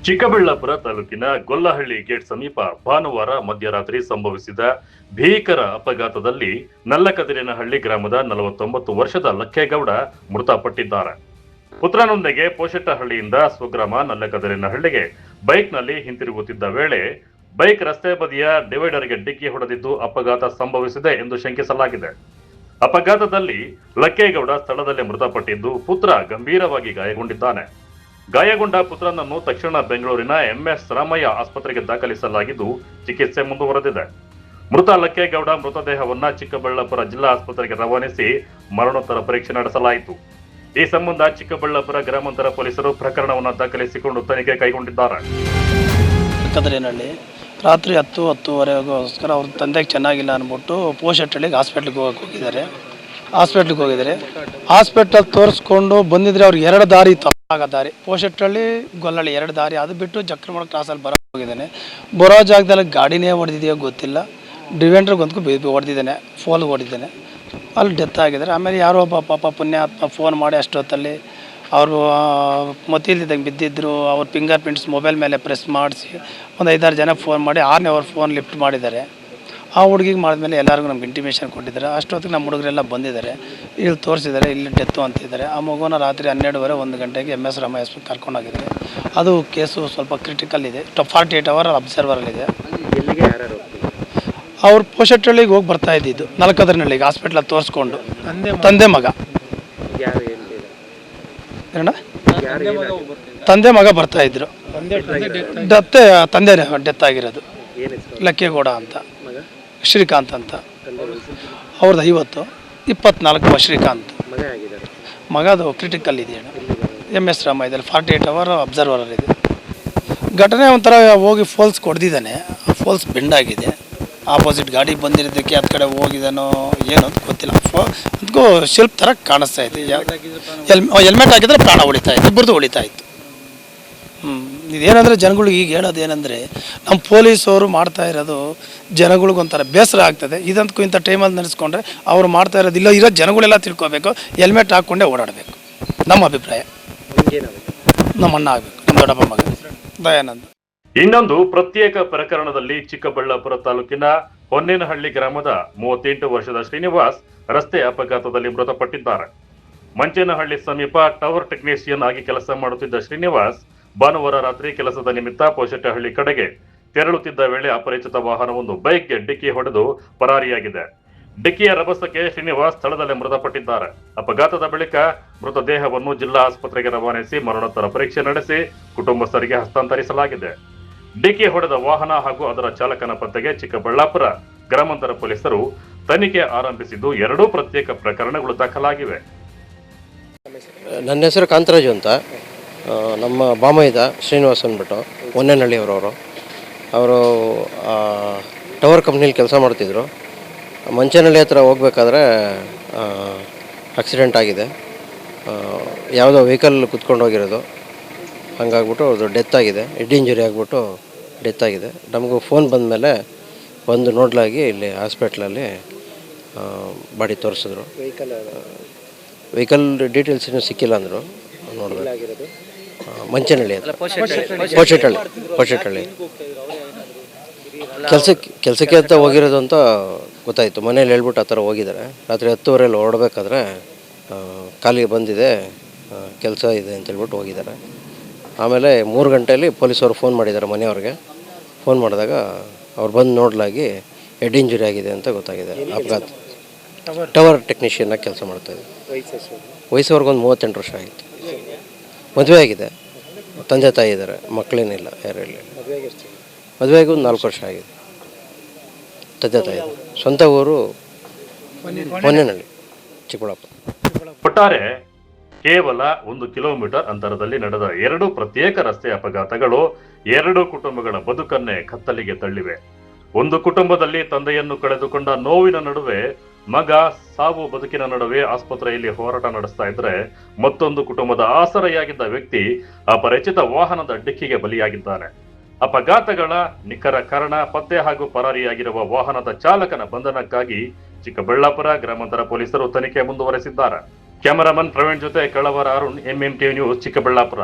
ಚಿಕ್ಕಬಳ್ಳಾಪುರ ತಾಲೂಕಿನ ಗೊಲ್ಲಹಳ್ಳಿ ಗೇಟ್ ಸಮೀಪ ಭಾನುವಾರ ಮಧ್ಯರಾತ್ರಿ ಸಂಭವಿಸಿದ ಭೀಕರ ಅಪಘಾತದಲ್ಲಿ ನಲ್ಲಕದಿರಿನಹಳ್ಳಿ ಗ್ರಾಮದ 49 ವರ್ಷದ ಲಕ್ಕೇಗೌಡ ಮೃತಪಟ್ಟಿದ್ದಾರೆ. ಪುತ್ರನೊಂದಿಗೆ ಪೋಷೆಟ್ಟಹಳ್ಳಿಯಿಂದ ಸ್ವಗ್ರಾಮ ನಲ್ಲಕದಿರಿನಹಳ್ಳಿಗೆ ಬೈಕ್ನಲ್ಲಿ ಹಿಂತಿರುಗುತ್ತಿದ್ದ ವೇಳೆ ಬೈಕ್ ರಸ್ತೆ ಬದಿಯ ಡಿವೈಡರ್ಗೆ ಡಿಕ್ಕಿ ಹೊಡೆದಿದ್ದು ಅಪಘಾತ ಸಂಭವಿಸಿದೆ ಎಂದು ಶಂಕಿಸಲಾಗಿದೆ. ಅಪಘಾತದಲ್ಲಿ ಲಕ್ಕೇಗೌಡ ಸ್ಥಳದಲ್ಲೇ ಮೃತಪಟ್ಟಿದ್ದು, ಪುತ್ರ ಗಂಭೀರವಾಗಿ ಗಾಯಗೊಂಡಿದ್ದಾನೆ. ಗಾಯಗೊಂಡ ಪುತ್ರನನ್ನು ತಕ್ಷಣ ಬೆಂಗಳೂರಿನ MS ರಾಮಯ್ಯ ಆಸ್ಪತ್ರೆಗೆ ದಾಖಲಿಸಲಾಗಿದ್ದು ಚಿಕಿತ್ಸೆ ಮುಂದುವರೆದಿದೆ. ಮೃತ ಲಕ್ಕೇಗೌಡ ಮೃತದೇಹವನ್ನ ಚಿಕ್ಕಬಳ್ಳಾಪುರ ಜಿಲ್ಲಾ ಆಸ್ಪತ್ರೆಗೆ ರವಾನಿಸಿ ಮರಣೋತ್ತರ ಪರೀಕ್ಷೆ ನಡೆಸಲಾಯಿತು. ಈ ಸಂಬಂಧ ಚಿಕ್ಕಬಳ್ಳಾಪುರ ಗ್ರಾಮಾಂತರ ಪೊಲೀಸರು ಪ್ರಕರಣವನ್ನು ದಾಖಲಿಸಿಕೊಂಡು ತನಿಖೆ ಕೈಗೊಂಡಿದ್ದಾರೆ. ರಾತ್ರಿ 10-10:30 ಅವ್ರ ತಂದೆಗೆ ಚೆನ್ನಾಗಿಲ್ಲ ಅಂದ್ಬಿಟ್ಟು ಪೋಷೆಟ್ಟಹಳ್ಳಿಗೆ ಹಾಸ್ಪಿಟ್ಲಿಗೆ ಹೋಗಿದ್ದಾರೆ. ಹಾಸ್ಪಿಟಲ್ ತೋರಿಸ್ಕೊಂಡು ಬಂದಿದ್ರೆ ಅವ್ರಿಗೆ 2 ದಾರಿ ಇತ್ತು. ದಾರಿ ಪೋಷೆಟ್ಟಹಳ್ಳಿ ಗೊಲ್ಲಹಳ್ಳಿ 2 ದಾರಿ, ಅದು ಬಿಟ್ಟು ಜಕ್ರಮಣ ಕ್ರಾಸಲ್ಲಿ ಹೋಗಿದ್ದಾನೆ. ಬರೋ ಜಾಗದಲ್ಲಿ ಗಾಡಿನೇ ಹೊಡೆದಿದೆಯೋ ಗೊತ್ತಿಲ್ಲ. ಡಿವೆಂಡ್ರಿಗೆ ಒಂದು ಹೊಡೆದಿದ್ದಾನೆ, ಫೋಲ್ಗೆ ಹೊಡೆದಿದ್ದಾನೆ. ಅಲ್ಲಿ ಡೆತ್ ಆಗಿದ್ದಾರೆ. ಆಮೇಲೆ ಯಾರೋ ಒಬ್ಬ ಪಾಪ ಪುಣ್ಯಾತ್ಮ ಫೋನ್ ಮಾಡಿ ಅಷ್ಟೊತ್ತಲ್ಲಿ ಅವರು ಮತ್ತಿಲ್ದಿದ್ದಂಗೆ ಬಿದ್ದಿದ್ದರು. ಅವ್ರ ಫಿಂಗರ್ ಪ್ರಿಂಟ್ಸ್ ಮೊಬೈಲ್ ಮೇಲೆ ಪ್ರೆಸ್ ಮಾಡಿಸಿ ಒಂದು 5-6 ಜನ ಫೋನ್ ಮಾಡಿ 6ನೇ ಅವ್ರ ಫೋನ್ ಲಿಫ್ಟ್ ಮಾಡಿದ್ದಾರೆ. ಆ ಹುಡುಗಿಗೆ ಮಾಡಿದ್ಮೇಲೆ ಎಲ್ಲರಿಗೂ ನಮ್ಗೆ ಇಂಟಿಮೇಷನ್ ಕೊಟ್ಟಿದ್ದಾರೆ. ಅಷ್ಟೊತ್ತಿಗೆ ನಮ್ಮ ಹುಡುಗರೆಲ್ಲ ಬಂದಿದ್ದಾರೆ, ಇಲ್ಲಿ ತೋರಿಸಿದ್ದಾರೆ, ಇಲ್ಲಿ ಡೆತ್ತು ಅಂತಿದ್ದಾರೆ. ಆ ಮಗುನ ರಾತ್ರಿ 12:30-1 ಗಂಟೆಗೆ MS ರಾಮಯ್ಯ ಆಸ್ಪತ್ರೆಗೆ ಕರ್ಕೊಂಡೋಗಿದ್ದಾರೆ. ಅದು ಕೇಸು ಸ್ವಲ್ಪ ಕ್ರಿಟಿಕಲ್ ಇದೆ, 48 ಅವರ್ ಅಬ್ಸರ್ವರಲ್ಲಿದೆ. ಅವ್ರು ಪೋಷೆಟ್ಟಹಳ್ಳಿಗೆ ಹೋಗಿ ಬರ್ತಾ ಇದ್ದಿದ್ದು ನಲ್ಲಕದಿರಿನಹಳ್ಳಿಗೆ ಹಾಸ್ಪಿಟ್ಲಲ್ಲಿ ತೋರಿಸ್ಕೊಂಡು. ತಂದೆ ಮಗ ತಂದೆ ಮಗ ಬರ್ತಾ ಇದ್ರು. ತಂದೆ ಡೆತ್ ಆಗಿರೋದು ಲಕ್ಕೇಗೌಡ ಅಂತ, ಶ್ರೀಕಾಂತ್ ಅಂತ. ಅವ್ರದ್ದು 50, 24 ಶ್ರೀಕಾಂತ್. ಮಗದು ಕ್ರಿಟಿಕಲ್ ಇದೆಯಾ MS ರಾಮಯ್ಯದಲ್ಲಿ 48 ಅವರ್ ಅಬ್ಸರ್ವರಲ್ಲಿದೆ. ಘಟನೆ ಒಂಥರ ಹೋಗಿ ಫೋಲ್ಸ್ ಕೊಡ್ದಿದ್ದಾನೆ. ಆ ಫೋಲ್ಸ್ ಬೆಂಡಾಗಿದೆ. ಆಪೋಸಿಟ್ ಗಾಡಿ ಬಂದಿರೋದಕ್ಕೆ ಅದು ಕಡೆ ಹೋಗಿದ್ದಾನೋ ಏನೋ ಅಂತ ಗೊತ್ತಿಲ್ಲ. ಅದಕ್ಕೂ ಶಿಲ್ಪ ಥರ ಕಾಣಿಸ್ತಾ ಇದೆ. ಹೆಲ್ಮೆಟ್ ಹಾಕಿದ್ರೆ ಪ್ರಾಣ ಉಳಿತಾ ಇತ್ತು, ಇಬ್ಬರದು ಉಳಿತಾ ಇತ್ತು. ಇದೇನಂದರೆ ಜನಗಳಿಗೆ ಈಗ ಹೇಳೋದೇನೆಂದರೆ, ನಮ್ಮ ಪೊಲೀಸವರು ಮಾಡ್ತಾ ಇರೋದು ಜನಗಳಿಗೊಂಥರ ಬೇಸರ ಆಗ್ತದೆ. ಇದಂತಕ್ಕೂ ಇಂಥ ಟೈಮಲ್ಲಿ ನಡೆಸ್ಕೊಂಡ್ರೆ ಅವ್ರು ಮಾಡ್ತಾ ಇರೋದು ಇಲ್ಲ, ಇರೋ ಜನಗಳೆಲ್ಲ ತಿಳ್ಕೊಬೇಕು, ಹೆಲ್ಮೆಟ್ ಹಾಕ್ಕೊಂಡೇ ಓಡಾಡಬೇಕು. ನಮ್ಮ ಅಭಿಪ್ರಾಯ ನಮ್ಮ ಅಣ್ಣ ಆಗಬೇಕು, ನಮ್ಮ ದೊಡ್ಡಪ್ಪ ಮಗ ದಯಾನಂದ್. ಇನ್ನೊಂದು ಪ್ರತ್ಯೇಕ ಪ್ರಕರಣದಲ್ಲಿ ಚಿಕ್ಕಬಳ್ಳಾಪುರ ತಾಲೂಕಿನ ಹೊನ್ನೇನಹಳ್ಳಿ ಗ್ರಾಮದ 38 ವರ್ಷದ ಶ್ರೀನಿವಾಸ್ ರಸ್ತೆ ಅಪಘಾತದಲ್ಲಿ ಮೃತಪಟ್ಟಿದ್ದಾರೆ. ಮಂಚೇನಹಳ್ಳಿ ಸಮೀಪ ಟವರ್ ಟೆಕ್ನಿಷಿಯನ್ ಆಗಿ ಕೆಲಸ ಮಾಡುತ್ತಿದ್ದ ಶ್ರೀನಿವಾಸ್ ಭಾನುವಾರ ರಾತ್ರಿ ಕೆಲಸದ ನಿಮಿತ್ತ ಪೋಷೆಟ್ಟಹಳ್ಳಿ ಕಡೆಗೆ ತೆರಳುತ್ತಿದ್ದ ವೇಳೆ ಅಪರಿಚಿತ ವಾಹನವೊಂದು ಬೈಕ್ಗೆ ಡಿಕ್ಕಿ ಹೊಡೆದು ಪರಾರಿಯಾಗಿದೆ. ಡಿಕ್ಕಿಯ ರಭಸಕ್ಕೆ ಶ್ರೀನಿವಾಸ್ ಸ್ಥಳದಲ್ಲೇ ಮೃತಪಟ್ಟಿದ್ದಾರೆ. ಅಪಘಾತದ ಬಳಿಕ ಮೃತದೇಹವನ್ನು ಜಿಲ್ಲಾ ಆಸ್ಪತ್ರೆಗೆ ರವಾನಿಸಿ ಮರಣೋತ್ತರ ಪರೀಕ್ಷೆ ನಡೆಸಿ ಕುಟುಂಬಸ್ಥರಿಗೆ ಹಸ್ತಾಂತರಿಸಲಾಗಿದೆ. ಡಿಕ್ಕಿ ಹೊಡೆದ ವಾಹನ ಹಾಗೂ ಅದರ ಚಾಲಕನ ಪತ್ತೆಗೆ ಚಿಕ್ಕಬಳ್ಳಾಪುರ ಗ್ರಾಮಾಂತರ ಪೊಲೀಸರು ತನಿಖೆ ಆರಂಭಿಸಿದ್ದು 2 ಪ್ರತ್ಯೇಕ ಪ್ರಕರಣಗಳು ದಾಖಲಾಗಿವೆ. ನನ್ನ ಹೆಸರು ಕಾಂತರಾಜು ಅಂತ. ನಮ್ಮ ಬಾಮೈದ ಶ್ರೀನಿವಾಸ್ ಅಂದ್ಬಿಟ್ಟು ಹೊನ್ನೇನಹಳ್ಳಿಯವರವರು. ಅವರು ಟವರ್ ಕಂಪ್ನಿಲಿ ಕೆಲಸ ಮಾಡ್ತಿದ್ರು. ಮಂಚೇನಹಳ್ಳಿ ಹತ್ರ ಹೋಗ್ಬೇಕಾದ್ರೆ ಆಕ್ಸಿಡೆಂಟ್ ಆಗಿದೆ. ಯಾವುದೋ ವೆಹಿಕಲ್ ಕುತ್ಕೊಂಡು ಹೋಗಿರೋದು, ಹಂಗಾಗ್ಬಿಟ್ಟು ಅದು ಡೆತ್ ಆಗಿದೆ. ಹೆಡ್ ಇಂಜುರಿ ಆಗಿಬಿಟ್ಟು ಡೆತ್ ಆಗಿದೆ. ನಮಗೂ ಫೋನ್ ಬಂದಮೇಲೆ ಬಂದು ನೋಡಲಾಗಿ ಇಲ್ಲಿ ಹಾಸ್ಪಿಟ್ಲಲ್ಲಿ ಬಾಡಿ ತೋರಿಸಿದ್ರು. ವೆಹಿಕಲ್ ಡೀಟೇಲ್ಸ್ ಇನ್ನೂ ಸಿಕ್ಕಿಲ್ಲ ಅಂದರು. ನೋಡಿದೆ ಮಂಚೇನಹಳ್ಳಿ ಹತ್ರ ಪೋಷೆಟ್ಟಹಳ್ಳಿ ಕೆಲಸಕ್ಕೆ ಅಂತ ಹೋಗಿರೋದು ಅಂತ ಗೊತ್ತಾಯಿತು. ಮನೇಲಿ ಹೇಳ್ಬಿಟ್ಟು ಆ ಥರ ಹೋಗಿದ್ದಾರೆ. ರಾತ್ರಿ 10:30 ಹೊರಡಬೇಕಾದ್ರೆ ಕಾಲಿಗೆ ಬಂದಿದೆ, ಕೆಲಸ ಇದೆ ಅಂತ ಹೇಳ್ಬಿಟ್ಟು ಹೋಗಿದ್ದಾರೆ. ಆಮೇಲೆ 3 ಗಂಟೆಯಲ್ಲಿ ಪೊಲೀಸವರು ಫೋನ್ ಮಾಡಿದ್ದಾರೆ. ಮನೆಯವ್ರಿಗೆ ಫೋನ್ ಮಾಡಿದಾಗ ಅವ್ರು ಬಂದು ನೋಡಲಾಗಿ ಹೆಡ್ ಇಂಜುರಿ ಆಗಿದೆ ಅಂತ ಗೊತ್ತಾಗಿದೆ. ಅಪಘಾತ ಟವರ್ ಟೆಕ್ನಿಷಿಯನ್ನಾಗಿ ಕೆಲಸ ಮಾಡ್ತಾಯಿದ್ದೆ. ವಯಸ್ಸವ್ರಿಗೊಂದು 38 ವರ್ಷ ಆಗಿತ್ತು. ಮದುವೆ ಆಗಿದೆ, ತಂದೆ ತಾಯಿ ಇದ್ದಾರೆ, ಮಕ್ಕಳೇನಿಲ್ಲ, ಯಾರು ಇಲ್ಲ. ಮದುವೆಗೆ ಒಂದು 4 ವರ್ಷ ಆಗಿದೆ. ತಂದೆ ತಾಯಿ ಸ್ವಂತ ಊರು ಹೊನ್ನೇನಹಳ್ಳಿ, ಚಿಕ್ಕಬಳ್ಳಾಪುರ. ಒಟ್ಟಾರೆ ಕೇವಲ 1 ಕಿಲೋಮೀಟರ್ ಅಂತರದಲ್ಲಿ ನಡೆದ 2 ಪ್ರತ್ಯೇಕ ರಸ್ತೆ ಅಪಘಾತಗಳು 2 ಕುಟುಂಬಗಳ ಬದುಕನ್ನೇ ಕತ್ತಲಿಗೆ ತಳ್ಳಿವೆ. ಒಂದು ಕುಟುಂಬದಲ್ಲಿ ತಂದೆಯನ್ನು ಕಳೆದುಕೊಂಡ ನೋವಿನ ನಡುವೆ ಮಗ ಸಾವು ಬದುಕಿನ ನಡುವೆ ಆಸ್ಪತ್ರೆಯಲ್ಲಿ ಹೋರಾಟ ನಡೆಸ್ತಾ ಇದ್ರೆ, ಮತ್ತೊಂದು ಕುಟುಂಬದ ಆಸರೆಯಾಗಿದ್ದ ವ್ಯಕ್ತಿ ಅಪರಿಚಿತ ವಾಹನದ ಡಿಕ್ಕಿಗೆ ಬಲಿಯಾಗಿದ್ದಾನೆ. ಅಪಘಾತಗಳ ನಿಖರ ಕಾರಣ ಪತ್ತೆ ಹಾಗೂ ಪರಾರಿಯಾಗಿರುವ ವಾಹನದ ಚಾಲಕನ ಬಂಧನಕ್ಕಾಗಿ ಚಿಕ್ಕಬಳ್ಳಾಪುರ ಗ್ರಾಮಾಂತರ ಪೊಲೀಸರು ತನಿಖೆ ಮುಂದುವರೆಸಿದ್ದಾರೆ. ಕ್ಯಾಮರಾಮನ್ ಪ್ರವೀಣ್ ಜೊತೆ ಕಳವರ ಅರುಣ್, MMTV ನ್ಯೂಸ್, ಚಿಕ್ಕಬಳ್ಳಾಪುರ.